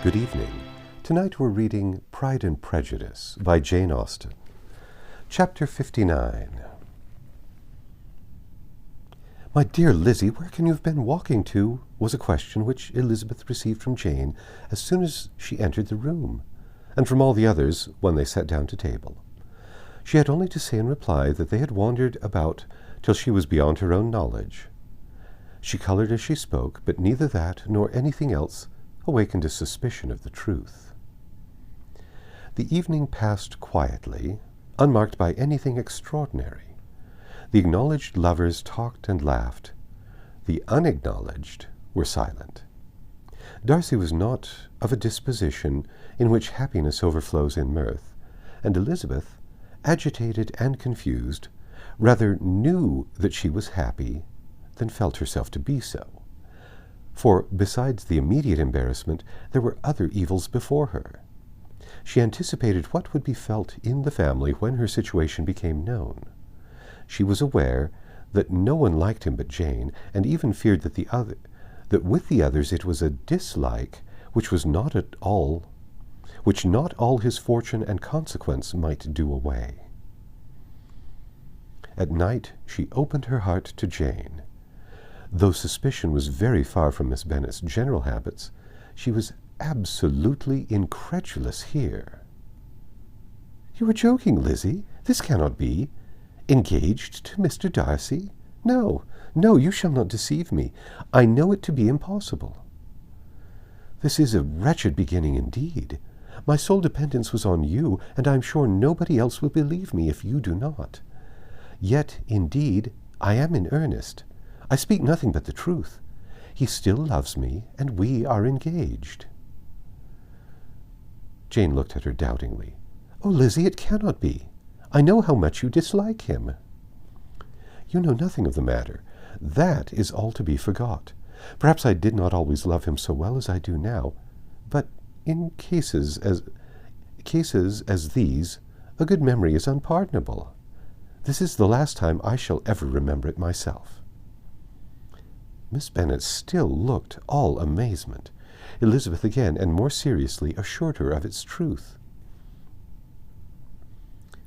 Good evening. Tonight we're reading Pride and Prejudice by Jane Austen. Chapter 59. "My dear Lizzie, where can you have been walking to?" was a question which Elizabeth received from Jane as soon as she entered the room, and from all the others when they sat down to table. She had only to say in reply that they had wandered about till she was beyond her own knowledge. She colored as she spoke, but neither that nor anything else awakened a suspicion of the truth. The evening passed quietly, unmarked by anything extraordinary. The acknowledged lovers talked and laughed. The unacknowledged were silent. Darcy was not of a disposition in which happiness overflows in mirth, and Elizabeth, agitated and confused, rather knew that she was happy than felt herself to be so. For, besides the immediate embarrassment, there were other evils before her. She anticipated what would be felt in the family when her situation became known. She was aware that no one liked him but Jane, and even feared that with the others it was a dislike which not all his fortune and consequence might do away. At night she opened her heart to Jane. Though suspicion was very far from Miss Bennet's general habits, she was absolutely incredulous here. "You are joking, Lizzie. This cannot be. Engaged to Mr. Darcy? No, no, you shall not deceive me. I know it to be impossible." "This is a wretched beginning indeed. My sole dependence was on you, and I am sure nobody else will believe me if you do not. Yet, indeed, I am in earnest. I speak nothing but the truth. He still loves me, and we are engaged." Jane looked at her doubtingly. "Oh, Lizzie, it cannot be. I know how much you dislike him." "You know nothing of the matter. That is all to be forgot. Perhaps I did not always love him so well as I do now, but in cases as these, a good memory is unpardonable. This is the last time I shall ever remember it myself." Miss Bennet still looked all amazement. Elizabeth again, and more seriously, assured her of its truth.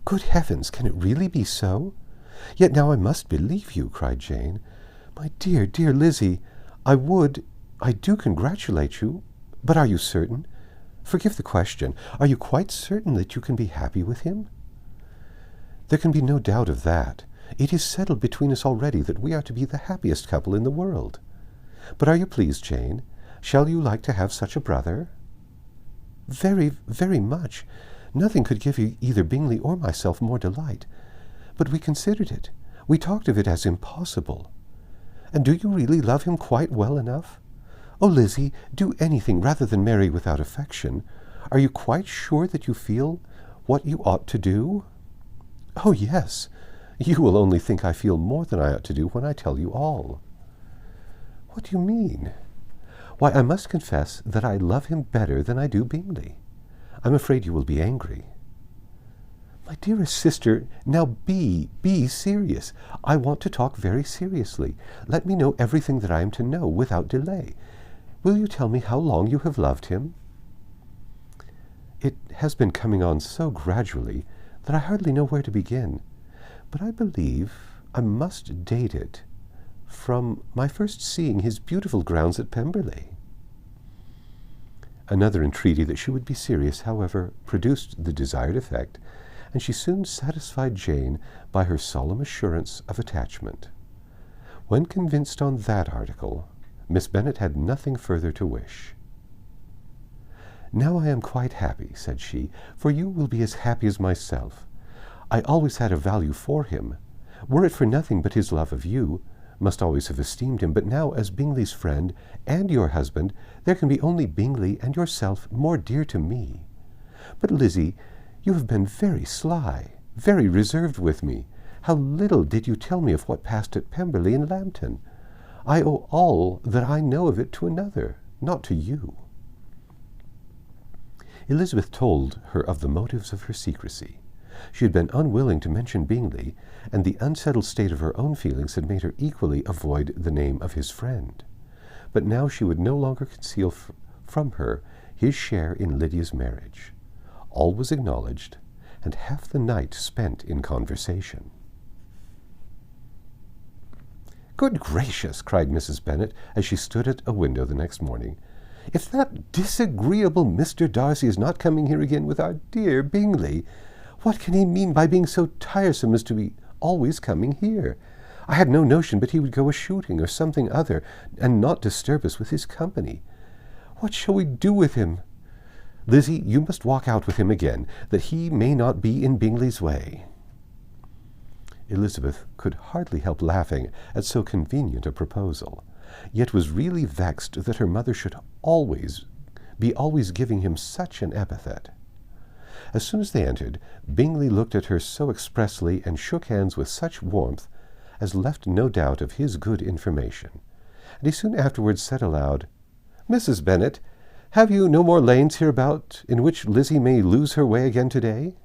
"Good heavens, can it really be so? Yet now I must believe you," cried Jane. "My dear, dear Lizzie, I do congratulate you, but are you certain? Forgive the question. Are you quite certain that you can be happy with him?" "There can be no doubt of that. It is settled between us already that we are to be the happiest couple in the world. But are you pleased, Jane? Shall you like to have such a brother?" "Very, very much. Nothing could give either Bingley or myself more delight. But we considered it. We talked of it as impossible. And do you really love him quite well enough? Oh, Lizzie, do anything rather than marry without affection. Are you quite sure that you feel what you ought to do?" "Oh, yes. You will only think I feel more than I ought to do when I tell you all." "What do you mean?" "Why, I must confess that I love him better than I do Bingley. I'm afraid you will be angry." "My dearest sister, now be serious. I want to talk very seriously. Let me know everything that I am to know without delay. Will you tell me how long you have loved him?" "It has been coming on so gradually that I hardly know where to begin. But I believe I must date it from my first seeing his beautiful grounds at Pemberley." Another entreaty that she would be serious, however, produced the desired effect, and she soon satisfied Jane by her solemn assurance of attachment. When convinced on that article, Miss Bennet had nothing further to wish. "Now I am quite happy," said she, "for you will be as happy as myself. I always had a value for him. Were it for nothing but his love of you, must always have esteemed him, but now as Bingley's friend and your husband, there can be only Bingley and yourself more dear to me. But, Lizzie, you have been very sly, very reserved with me. How little did you tell me of what passed at Pemberley and Lambton? I owe all that I know of it to another, not to you." Elizabeth told her of the motives of her secrecy. She had been unwilling to mention Bingley, and the unsettled state of her own feelings had made her equally avoid the name of his friend. But now she would no longer conceal from her his share in Lydia's marriage. All was acknowledged, and half the night spent in conversation. "Good gracious!" cried Mrs. Bennet, as she stood at a window the next morning. "If that disagreeable Mr. Darcy is not coming here again with our dear Bingley, what can he mean by being so tiresome as to be always coming here? I had no notion but he would go a-shooting or something other, and not disturb us with his company. What shall we do with him? Lizzie, you must walk out with him again, that he may not be in Bingley's way." Elizabeth could hardly help laughing at so convenient a proposal, yet was really vexed that her mother should be always giving him such an epithet. As soon as they entered, Bingley looked at her so expressly and shook hands with such warmth as left no doubt of his good information, and he soon afterwards said aloud, "Mrs. Bennet, have you no more lanes hereabout in which Lizzie may lose her way again to-day?"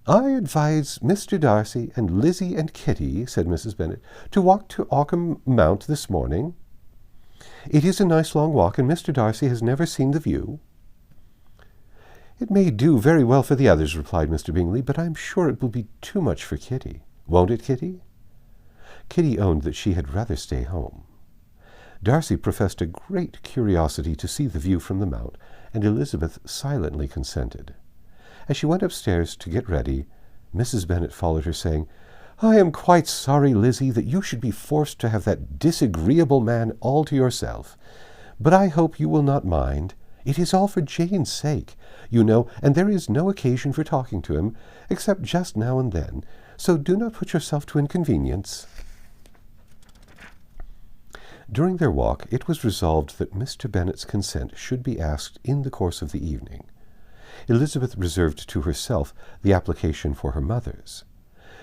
"I advise Mr. Darcy and Lizzie and Kitty," said Mrs. Bennet, "to walk to Ockham Mount this morning. It is a nice long walk, and Mr. Darcy has never seen the view." "It may do very well for the others," replied Mr. Bingley, "but I am sure it will be too much for Kitty. Won't it, Kitty?" Kitty owned that she had rather stay home. Darcy professed a great curiosity to see the view from the Mount, and Elizabeth silently consented. As she went upstairs to get ready, Mrs. Bennet followed her, saying, "I am quite sorry, Lizzie, that you should be forced to have that disagreeable man all to yourself. But I hope you will not mind. It is all for Jane's sake, you know, and there is no occasion for talking to him, except just now and then, so do not put yourself to inconvenience." During their walk, it was resolved that Mr. Bennet's consent should be asked in the course of the evening. Elizabeth reserved to herself the application for her mother's.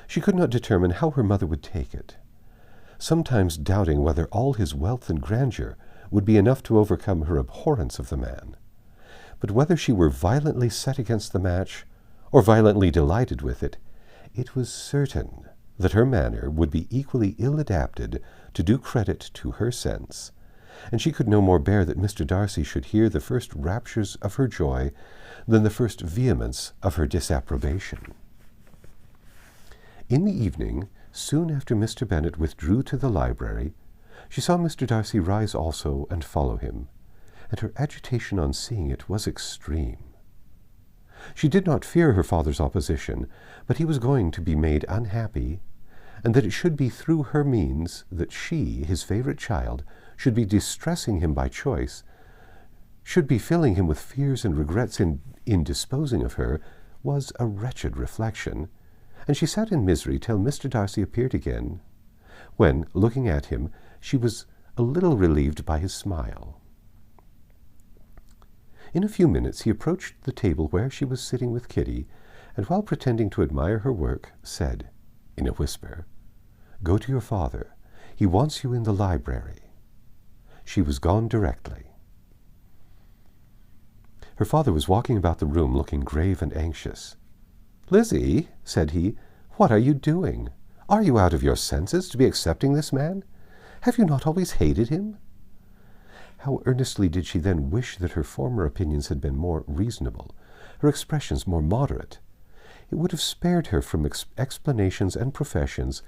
She could not determine how her mother would take it, sometimes doubting whether all his wealth and grandeur would be enough to overcome her abhorrence of the man. But whether she were violently set against the match, or violently delighted with it, it was certain that her manner would be equally ill-adapted to do credit to her sense, and she could no more bear that Mr. Darcy should hear the first raptures of her joy than the first vehemence of her disapprobation. In the evening, soon after Mr. Bennet withdrew to the library, she saw Mr. Darcy rise also and follow him, and her agitation on seeing it was extreme. She did not fear her father's opposition, but he was going to be made unhappy, and that it should be through her means that she, his favourite child, should be distressing him by choice, should be filling him with fears and regrets in disposing of her, was a wretched reflection, and she sat in misery till Mr. Darcy appeared again, when, looking at him, she was a little relieved by his smile. In a few minutes he approached the table where she was sitting with Kitty, and while pretending to admire her work, said, in a whisper, "Go to your father. He wants you in the library." She was gone directly. Her father was walking about the room looking grave and anxious. "Lizzie," said he, "what are you doing? Are you out of your senses to be accepting this man? Have you not always hated him?" How earnestly did she then wish that her former opinions had been more reasonable, her expressions more moderate. It would have spared her from explanations and professions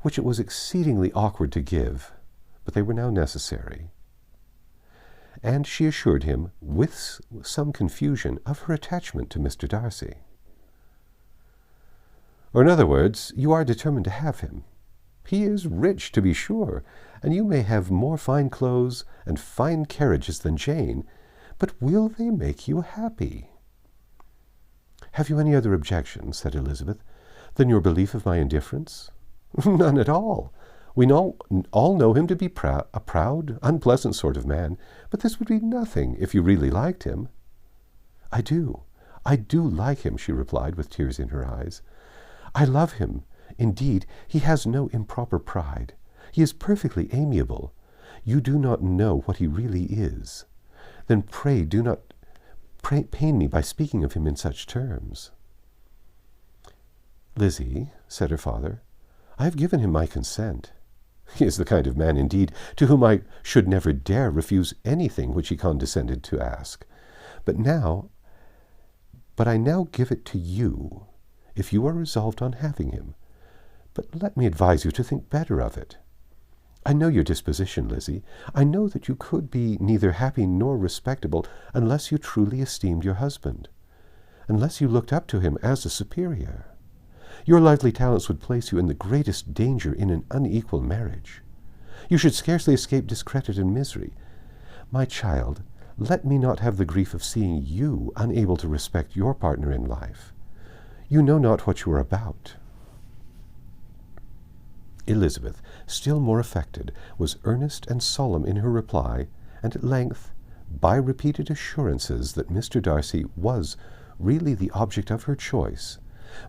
which it was exceedingly awkward to give, but they were now necessary. And she assured him, with some confusion, of her attachment to Mr. Darcy. "Or in other words, you are determined to have him. He is rich, to be sure, and you may have more fine clothes and fine carriages than Jane, but will they make you happy?" "Have you any other objection," said Elizabeth, "than your belief of my indifference?" "None at all. We all know him to be a proud, unpleasant sort of man, but this would be nothing if you really liked him." I do like him," she replied, with tears in her eyes. "I love him. Indeed, he has no improper pride. He is perfectly amiable. You do not know what he really is. Then pray do not pain me by speaking of him in such terms." "Lizzie," said her father, "I have given him my consent." He is the kind of man, indeed, to whom I should never dare refuse anything which he condescended to ask. But I now give it to you, if you are resolved on having him. But let me advise you to think better of it. I know your disposition, Lizzie. I know that you could be neither happy nor respectable unless you truly esteemed your husband, unless you looked up to him as a superior. Your lively talents would place you in the greatest danger in an unequal marriage. You should scarcely escape discredit and misery. My child, let me not have the grief of seeing you unable to respect your partner in life. You know not what you are about. Elizabeth, still more affected, was earnest and solemn in her reply, and at length, by repeated assurances that Mr. Darcy was really the object of her choice,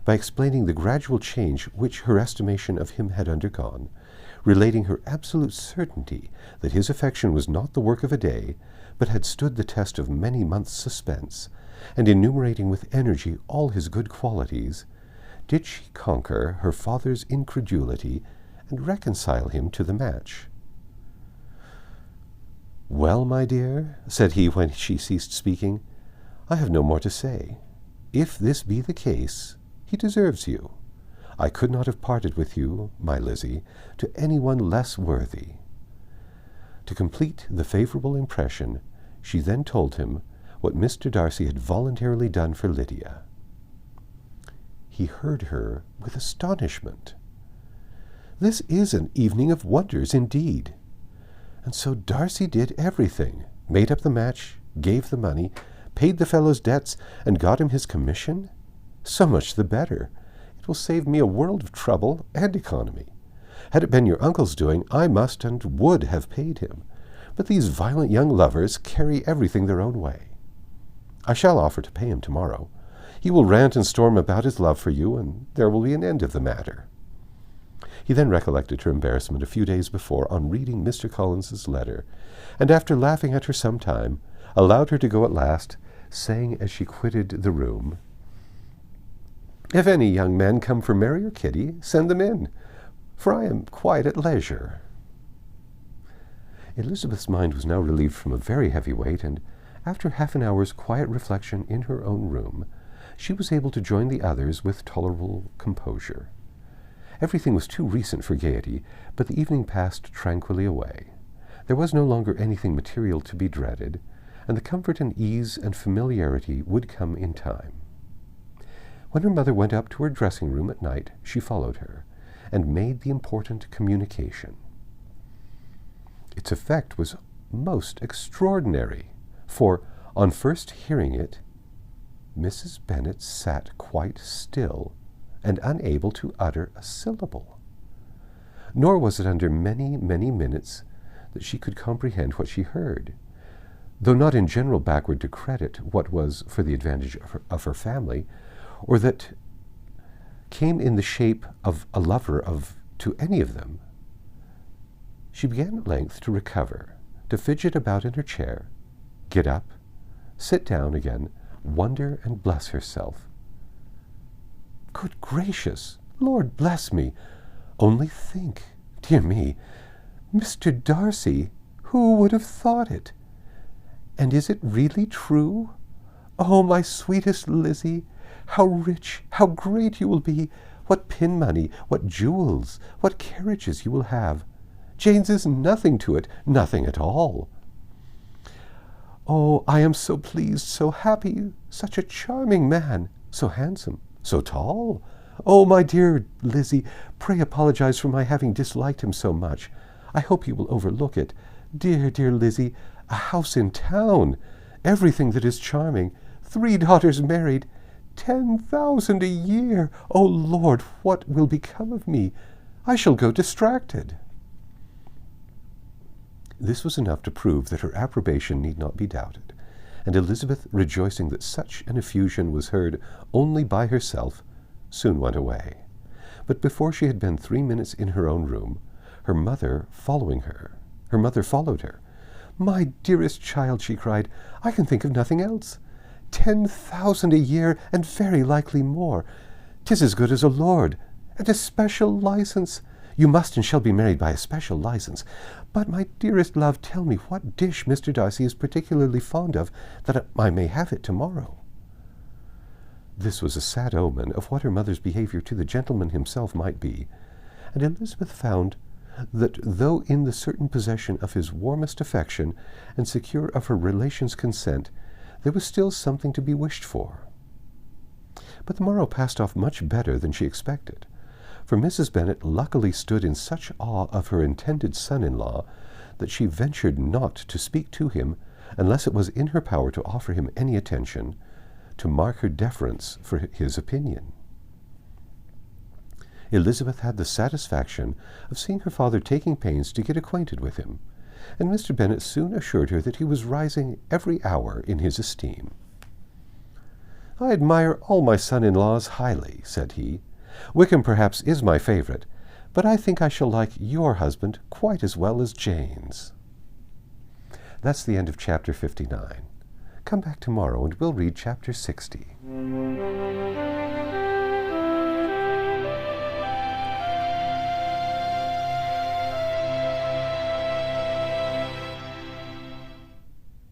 by explaining the gradual change which her estimation of him had undergone, relating her absolute certainty that his affection was not the work of a day, but had stood the test of many months' suspense, and enumerating with energy all his good qualities, did she conquer her father's incredulity and reconcile him to the match. "Well, my dear," said he when she ceased speaking, "I have no more to say. If this be the case, he deserves you. I could not have parted with you, my Lizzie, to any one less worthy." To complete the favorable impression, she then told him what Mr. Darcy had voluntarily done for Lydia. He heard her with astonishment. This is an evening of wonders indeed. And so Darcy did everything, made up the match, gave the money, paid the fellow's debts, and got him his commission? So much the better. It will save me a world of trouble and economy. Had it been your uncle's doing, I must and would have paid him. But these violent young lovers carry everything their own way. I shall offer to pay him tomorrow. He will rant and storm about his love for you, and there will be an end of the matter. He then recollected her embarrassment a few days before on reading Mr. Collins's letter, and after laughing at her some time, allowed her to go at last, saying as she quitted the room, "If any young men come for Mary or Kitty, send them in, for I am quite at leisure." Elizabeth's mind was now relieved from a very heavy weight, and after half an hour's quiet reflection in her own room, she was able to join the others with tolerable composure. Everything was too recent for gaiety, but the evening passed tranquilly away. There was no longer anything material to be dreaded, and the comfort and ease and familiarity would come in time. When her mother went up to her dressing-room at night, she followed her, and made the important communication. Its effect was most extraordinary, for, on first hearing it, Mrs. Bennet sat quite still and unable to utter a syllable. Nor was it under many, many minutes that she could comprehend what she heard, though not in general backward to credit what was for the advantage of her family, or that came in the shape of a lover to any of them. She began at length to recover, to fidget about in her chair, get up, sit down again, wonder and bless herself. Good gracious! Lord bless me! Only think, dear me, Mr. Darcy, who would have thought it? And is it really true? Oh, my sweetest Lizzie, how rich, how great you will be! What pin money, what jewels, what carriages you will have! Jane's is nothing to it, nothing at all. Oh, I am so pleased, so happy, such a charming man, so handsome, so tall. Oh, my dear Lizzie, pray apologize for my having disliked him so much. I hope you will overlook it. Dear, dear Lizzie, a house in town, everything that is charming, 3 daughters married, 10,000 a year. Oh, Lord, what will become of me? I shall go distracted. This was enough to prove that her approbation need not be doubted, and Elizabeth, rejoicing that such an effusion was heard only by herself, soon went away. But before she had been 3 minutes in her own room, her mother followed her. "My dearest child," she cried, "I can think of nothing else. 10,000 a year, and very likely more. 'Tis as good as a lord, and a special license. You must and shall be married by a special license. But, my dearest love, tell me what dish Mr. Darcy is particularly fond of, that I may have it tomorrow." This was a sad omen of what her mother's behavior to the gentleman himself might be, and Elizabeth found that, though in the certain possession of his warmest affection and secure of her relations' consent, there was still something to be wished for. But the morrow passed off much better than she expected, for Mrs. Bennet luckily stood in such awe of her intended son-in-law that she ventured not to speak to him unless it was in her power to offer him any attention, to mark her deference for his opinion. Elizabeth had the satisfaction of seeing her father taking pains to get acquainted with him, and Mr. Bennet soon assured her that he was rising every hour in his esteem. "I admire all my son-in-laws highly," said he. "Wickham perhaps is my favourite, but I think I shall like your husband quite as well as Jane's." That's the end of chapter 59. Come back tomorrow and we'll read chapter 60.